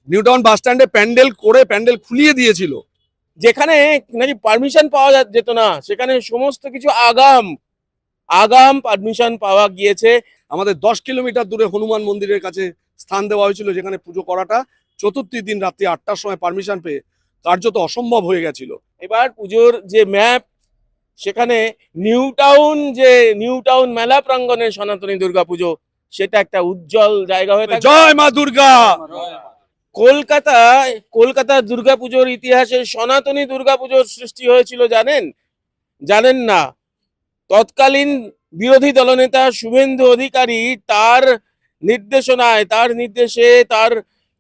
নিউটাউন বাস স্ট্যান্ডে প্যান্ডেল করে প্যান্ডেল খুলিয়ে দিয়েছিল, যেখানে নাকি পারমিশন পাওয়া যেত না, সেখানে সমস্ত কিছু আগাম আগাম পারমিশন পাওয়া গিয়েছে। আমাদের 10 কিলোমিটার দূরে হনুমান মন্দিরের কাছে স্থান দেওয়া হয়েছিল, যেখানে পুজো করাটা চতুর্থী দিন রাত্রি 8টার সময় পারমিশন পেয়ে কার্যত অসম্ভব হয়ে গেছিল। এবার পুজোর যে ম্যাপ, সেখানে নিউ টাউন মেলা প্রাঙ্গণে সনাতনী দুর্গাপুজো, সেটা একটা উজ্জ্বল জায়গা হয়ে থাকে। জয় মা দুর্গা। কলকাতার দুর্গাপুজোর ইতিহাসে সনাতনী দুর্গাপুজোর সৃষ্টি হয়েছিল জানেন না? তৎকালীন বিরোধী দলনেতা শুভেন্দু অধিকারী তার নির্দেশে তার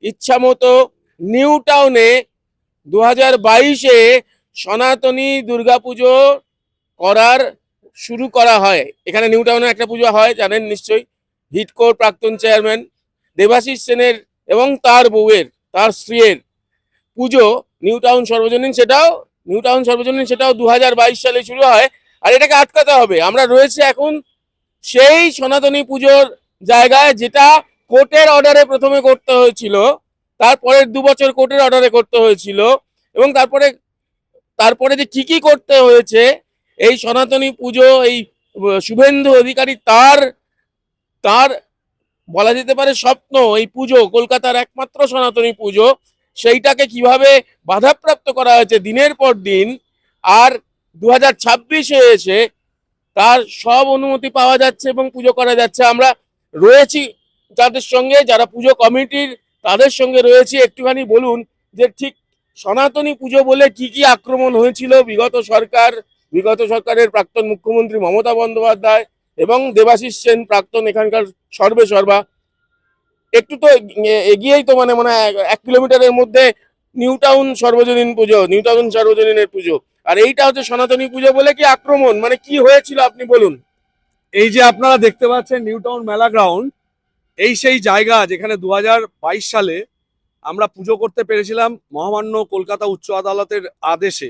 ইচ্ছা মতো নিউ টাউনে 2022-এ সনাতনী দুর্গাপুজো শুরু করা হয়। এখানে নিউ টাউনে একটা পুজো হয়, জানেন নিশ্চয়ই। হিডকোর প্রাক্তন চেয়ারম্যান দেবাশিস সেনের এবং তার স্ত্রীর পুজো নিউ টাউন সর্বজনীন, সেটাও 2022 সালে শুরু হয়। আর এটাকে আটকাতে হবে। আমরা রয়েছে এখন সেই সনাতনী পুজোর জায়গায়, যেটা কোর্টের অর্ডারে প্রথমে করতে হয়েছিল, তারপরের 2 বছর কোর্টের অর্ডারে করতে হয়েছিল, এবং তারপরে যে কি করতে হয়েছে, এই সনাতনী পুজো, এই শুভেন্দু অধিকারী তার বলা যেতে পারে স্বপ্ন, এই পুজো কলকাতার একমাত্র সনাতনী পুজো, সেইটাকে কিভাবে বাধাপ্রাপ্ত করা হয়েছে দিনের পর দিন। আর 2026-এ এসে তার সব অনুমতি পাওয়া যাচ্ছে এবং পুজো করা যাচ্ছে। আমরা রয়েছি যাদের সঙ্গে, যারা পুজো কমিটির, তাদের সঙ্গে রয়েছি। একটুখানি বলুন যে ঠিক সনাতনী পুজো বলে কি আক্রমণ হয়েছিল বিগত সরকারের প্রাক্তন মুখ্যমন্ত্রী মমতা বন্দ্যোপাধ্যায় এবং দেবাশিস সেন প্রাক্তন এখানকার সর্বেসর্বা। একটু তো এগিয়েই তো মানে 1 কিলোমিটারের মধ্যে নিউ টাউন সর্বজনীনের পুজো, আর এইটা হচ্ছে সনাতনী পুজো বলে কি আক্রমণ, মানে কি হয়েছিল আপনি বলুন। এই যে আপনারা দেখতে পাচ্ছেন নিউটাউন মেলা গ্রাউন্ড, এই সেই জায়গা যেখানে 2022 সালে আমরা পুজো করতে পেরেছিলাম। মহামান্য কলকাতা উচ্চ আদালতের আদেশে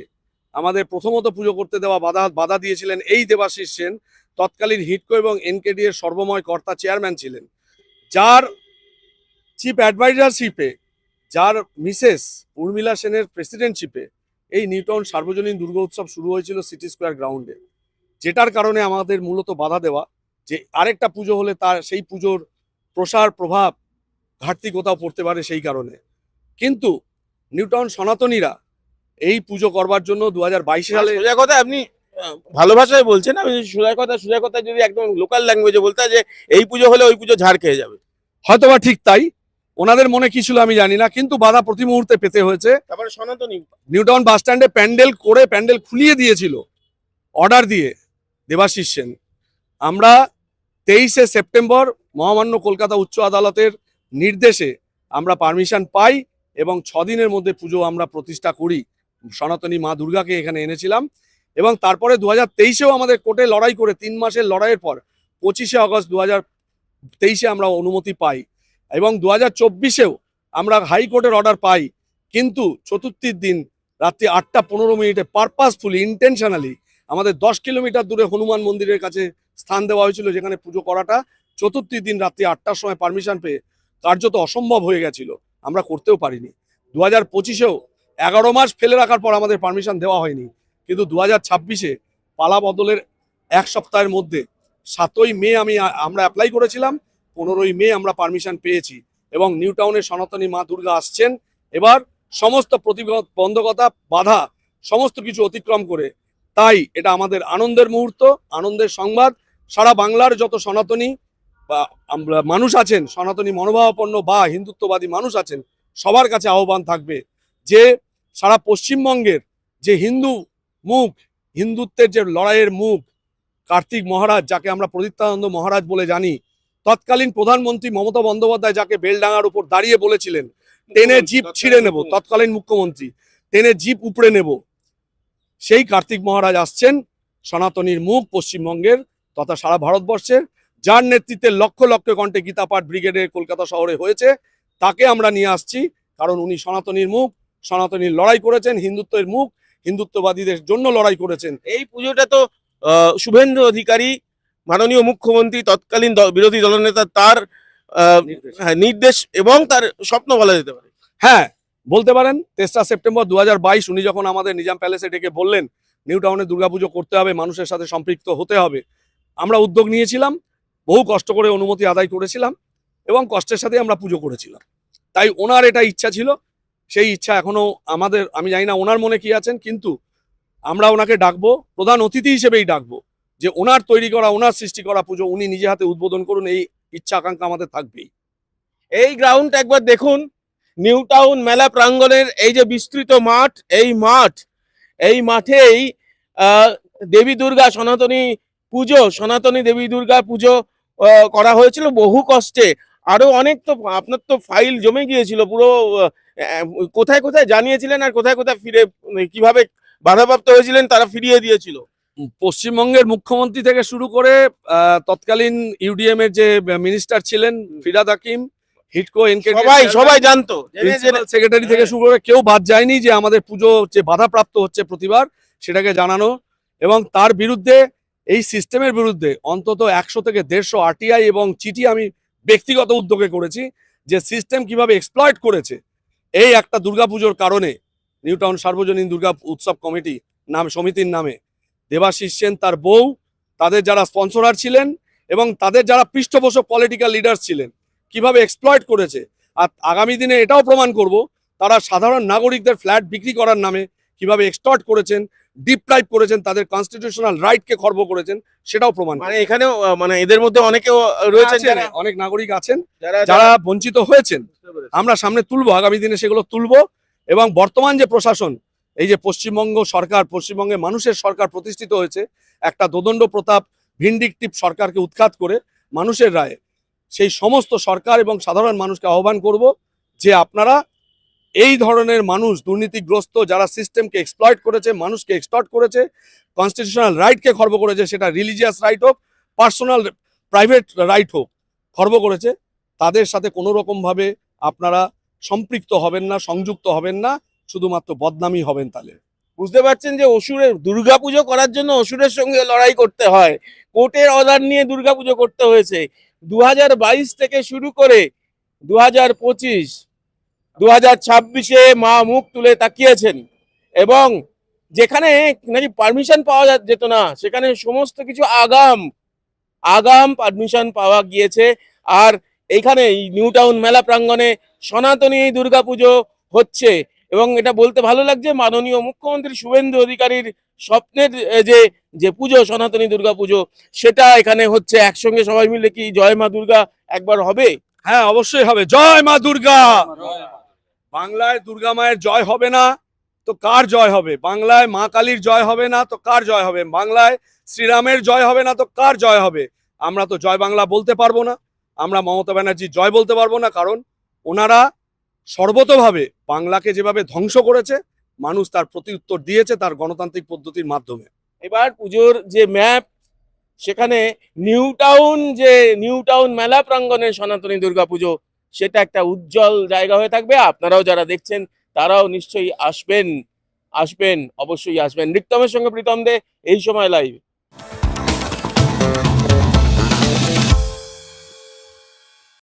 আমাদের প্রথমত পুজো করতে দেওয়া বাধা দিয়েছিলেন এই দেবাশিস সেন, তৎকালীন হিডকো এবং এনকেডি এর সর্বময় কর্তা চেয়ারম্যান ছিলেন, যার চিফ অ্যাডভাইজারশিপে, যার মিসেস উর্মিলা সেনের প্রেসিডেন্টশিপে এই নিউটাউন সার্বজনীন দুর্গা উৎসব শুরু হয়েছিল সিটি স্কোয়ার গ্রাউন্ডে। যেটার কারণে আমাদের মূলত বাধা দেওয়া, যে আরেকটা পুজো হলে তার সেই পুজোর প্রসার প্রভাব ঘাটতি কোথাও পড়তে পারে সেই কারণে। কিন্তু নিউটাউন সনাতনীরা এই পুজো করবার জন্য 2022 সালে, সোজা কথা আপনি ভালো ভাষায় বলছেন, আমি সোজা কথা যদি একদম লোকাল ল্যাঙ্গুয়েজে বলতে, যে এই পুজো হলে ওই পুজো ঝাড় খেয়ে যাবে, হয়তোবা ঠিক তাই, ওনাদের মনে কি ছিল আমি জানি না, কিন্তু বাধা প্রতি মুহূর্তে পেতে হয়েছে। তারপরে সনাতনী নিউটাউন বাস স্ট্যান্ডে প্যান্ডেল করে প্যান্ডেল খুলিয়ে দিয়েছিল অর্ডার দিয়ে দেবাশিস সেন। আমরা 23শে সেপ্টেম্বর মহামান্য কলকাতা উচ্চ আদালতের নির্দেশে আমরা পারমিশন পাই এবং 6 দিনের মধ্যে পুজো আমরা প্রতিষ্ঠা করি। সনাতনী মা দুর্গাকে এখানে এনেছিলাম এবং তারপরে 2023-এও আমাদের কোর্টে লড়াই করে 3 মাসের লড়াইয়ের পর 25শে আগস্ট 2023-এ আমরা অনুমতি পাই এবং 2024-এও আমরা হাইকোর্টের অর্ডার পাই। কিন্তু চতুর্থীর দিন রাত্রি 8:15 পারপাসফুলি ইন্টেনশনালি আমাদের 10 কিলোমিটার দূরে হনুমান মন্দিরের কাছে স্থান দেওয়া হয়েছিল, যেখানে পুজো করাটা চতুর্থীর দিন রাত্রি 8টার সময় পারমিশন পেয়ে কার্যত অসম্ভব হয়ে গেছিল, আমরা করতেও পারিনি। 2025-এও 11 মাস ফেলে রাখার পর আমাদের পারমিশন দেওয়া হয়নি, কিন্তু 2026-এ পালা বদলের 1 সপ্তাহের মধ্যে 7ই মে আমরা অ্যাপ্লাই করেছিলাম, 15ই মে আমরা পারমিশন পেয়েছি এবং নিউ টাউনের সনাতনী মা দুর্গা আসছেন এবার সমস্ত প্রতিবন্ধকতা, বাধা, সমস্ত কিছু অতিক্রম করে। তাই এটা আমাদের আনন্দের মুহূর্ত, আনন্দের সংবাদ। সারা বাংলার যত সনাতনী বা মানুষ আছেন, সনাতনী মনোভাবাপন্ন বা হিন্দুত্ববাদী মানুষ আছেন, সবার কাছে আহ্বান থাকবে যে সারা পশ্চিমবঙ্গের যে হিন্দুত্বের যে লড়াইয়ের মুখ কার্তিক মহারাজ, যাকে আমরা প্রদীপ্তানন্দ মহারাজ বলে জানি, তৎকালীন প্রধানমন্ত্রী মমতা বন্দ্যোপাধ্যায় যাকে বেলডাঙ্গার উপর দাঁড়িয়ে বলেছিলেন টেনে জিপ ছিঁড়ে নেব, তৎকালীন মুখ্যমন্ত্রী টেনে জিপ উপড়ে নেব, সেই কার্তিক মহারাজ আসছেন, সনাতনীর মুখ পশ্চিমবঙ্গের তথা সারা ভারতবর্ষের, যার নেতৃত্বে লক্ষ লক্ষ কণ্ঠে গীতাপাঠ ব্রিগেডে কলকাতা শহরে হয়েছে, তাকে আমরা নিয়ে আসছি। কারণ উনি সনাতনীর মুখ, সনাতনীর লড়াই করেছেন, হিন্দুত্বের মুখ, হিন্দুত্ববাদীদের জন্য লড়াই করেছেন। এই পুজোটা তো শুভেন্দু অধিকারী মাননীয় মুখ্যমন্ত্রী, তৎকালীন বিরোধী দলনেতা, তার নির্দেশ এবং তার স্বপ্ন বলা যেতে পারে। হ্যাঁ, বলতে পারেন 3রা সেপ্টেম্বর 2022 উনি যখন আমাদের নিজাম প্যালেসে ডেকে বললেন নিউ টাউনে দুর্গাপুজো করতে হবে, মানুষের সাথে সম্পৃক্ত হতে হবে, আমরা উদ্যোগ নিয়েছিলাম, বহু কষ্ট করে অনুমতি আদায় করেছিলাম এবং কষ্টের সাথে আমরা পুজো করেছিলাম। তাই ওনার এটা ইচ্ছা ছিল, সেই ইচ্ছা এখনো আমাদের, আমি জানি না ওনার মনে কি আছেন, কিন্তু আমরা ওনাকে ডাকবো, প্রধান অতিথি হিসেবেই ডাকবো, যে ওনার তৈরি করা, ওনার সৃষ্টি করা পুজো উনি নিজে হাতে উদ্বোধন করুন, এই ইচ্ছা আকাঙ্ক্ষা আমাদের থাকবেই। এই গ্রাউন্ড একবার দেখুন, নিউ টাউন মেলা প্রাঙ্গণের এই যে বিস্তৃত মাঠ, এই মাঠেই দেবী দুর্গা সনাতনী দেবী দুর্গা পুজো করা হয়েছিল বহু কষ্টে। আরো অনেক তো আপনার তো ফাইল জমে গিয়েছিল পুরো, আহ, কোথায় কোথায় জানিয়েছিলেন আর কোথায় কোথায় ফিরে কিভাবে বাধাপ্রাপ্ত হয়েছিলেন তারা ফিরিয়ে দিয়েছিল? পশ্চিমবঙ্গের মুখ্যমন্ত্রী থেকে শুরু করে তৎকালীন ইউডিএম এর যে মিনিস্টার ছিলেন ফিরহাদ হাকিম, হিডকো সবাই জানতো, সেক্রেটারি থেকে শুরু করে কেউ বাদ যায়নি যে আমাদের পুজো যে বাধাপ্রাপ্ত হচ্ছে প্রতিবার সেটাকে জানানো, এবং তার বিরুদ্ধে, এই সিস্টেমের বিরুদ্ধে অন্তত 100 থেকে 150 আরটিআই এবং চিঠি আমি ব্যক্তিগত উদ্যোগে করেছি, যে সিস্টেম কিভাবে এক্সপ্লয়েট করেছে। এই একটা দুর্গাপুজোর কারণে নিউ টাউন সার্বজনীন দুর্গা উৎসব কমিটি সমিতির নামে দেবাশিস সেন, তার বউ, তাদের যারা স্পন্সরার ছিলেন এবং তাদের যারা পৃষ্ঠপোষক পলিটিক্যাল লিডার্স ছিলেন, কিভাবে এক্সপ্লয়েট করেছে। আর আগামী দিনে এটাও প্রমাণ করব তারা সাধারণ নাগরিকদের ফ্ল্যাট বিক্রি করার নামে কিভাবে এক্সটর্ট করেছেন, ডিপ্রাইভ করেছেন, তাদের কনস্টিটিউশনাল রাইটকে খর্ব করেছেন, সেটাও প্রমাণ। মানে এখানেও মানে এদের মধ্যে অনেকেও রয়েছেন, অনেক নাগরিক আছেন যারা বঞ্চিত হয়েছেন। আমরা সামনে তুলবো, আগামী দিনে সেগুলো তুলবো, এবং বর্তমান যে প্রশাসন, এই যে পশ্চিমবঙ্গ সরকার, পশ্চিমবঙ্গে মানুষের সরকার প্রতিষ্ঠিত হয়েছে, একটা দোদণ্ড প্রতাপ ভিন্ডিকটিভ সরকারকে উৎখাত করে মানুষের রায়ে, সেই সমস্ত সরকার এবং সাধারণ মানুষকে আহ্বান করব যে আপনারা এই ধরনের মানুষ, দুর্নীতিগ্রস্ত যারা সিস্টেমকে এক্সপ্লয়েট করেছে, মানুষকে এক্সটর্ট করেছে, কনস্টিটিউশনাল রাইটকে খর্ব করেছে, সেটা রিলিজিয়াস রাইট হোক, পার্সোনাল প্রাইভেট রাইট হোক, খর্ব করেছে, তাদের সাথে কোনো রকমভাবে আপনারা সম্পৃক্ত হবেন না, সংযুক্ত হবেন না, শুধুমাত্র বদনামই হবেন। তাহলে বুঝতে পারছেন যে দুর্গাপুজো করার জন্য অসুরের সঙ্গে লড়াই করতে হয়, কোর্টের অর্ডার নিয়ে দুর্গাপুজো করতে হয়েছে। 2022 থেকে শুরু করে 2025, 2026-এ মা মুখ তুলে তাকিয়েছেন, এবং যেখানে নাকি পারমিশন পাওয়া যেত না সেখানে সমস্ত কিছু আগাম পারমিশন পাওয়া গিয়েছে। আর এইখানে নিউ টাউন মেলা প্রাঙ্গণে সনাতনী এই দুর্গাপুজো হচ্ছে, এবং এটা বলতে ভালো লাগছে মাননীয় মুখ্যমন্ত্রী শুভেন্দু অধিকারীর স্বপ্নের যে যে পুজো, সনাতনী দুর্গা পুজো, সেটা এখানে হচ্ছে। একসঙ্গে সবাই মিলে কি জয় মা দুর্গা একবার হবে? হ্যাঁ, অবশ্যই হবে। জয় মা দুর্গা। বাংলায় দুর্গা মায়ের জয় হবে না তো কার জয় হবে? বাংলায় মা কালীর জয় হবে না তো কার জয় হবে? বাংলায় শ্রীরামের জয় হবে না তো কার জয় হবে? আমরা তো জয় বাংলা বলতে পারবো না, আমরা মমতা ব্যানার্জির জয় বলতে পারবো না, কারণ ওনারা সর্বতোভাবে বাংলাকে যেভাবে ধ্বংস করেছে, মানুষ তার প্রতি উত্তর দিয়েছে তার গণতান্ত্রিক পদ্ধতির মাধ্যমে। এবার পুজোর যে ম্যাপ, সেখানে নিউ টাউন মেলা প্রাঙ্গণে সনাতনী দুর্গা পুজো, সেটা একটা উজ্জ্বল জায়গা হয়ে থাকবে। আপনারাও যারা দেখছেন তারাও নিশ্চয়ই আসবেন, অবশ্যই আসবেন। রিক্তমের সঙ্গে প্রীতম দে, এই সময় লাইভ।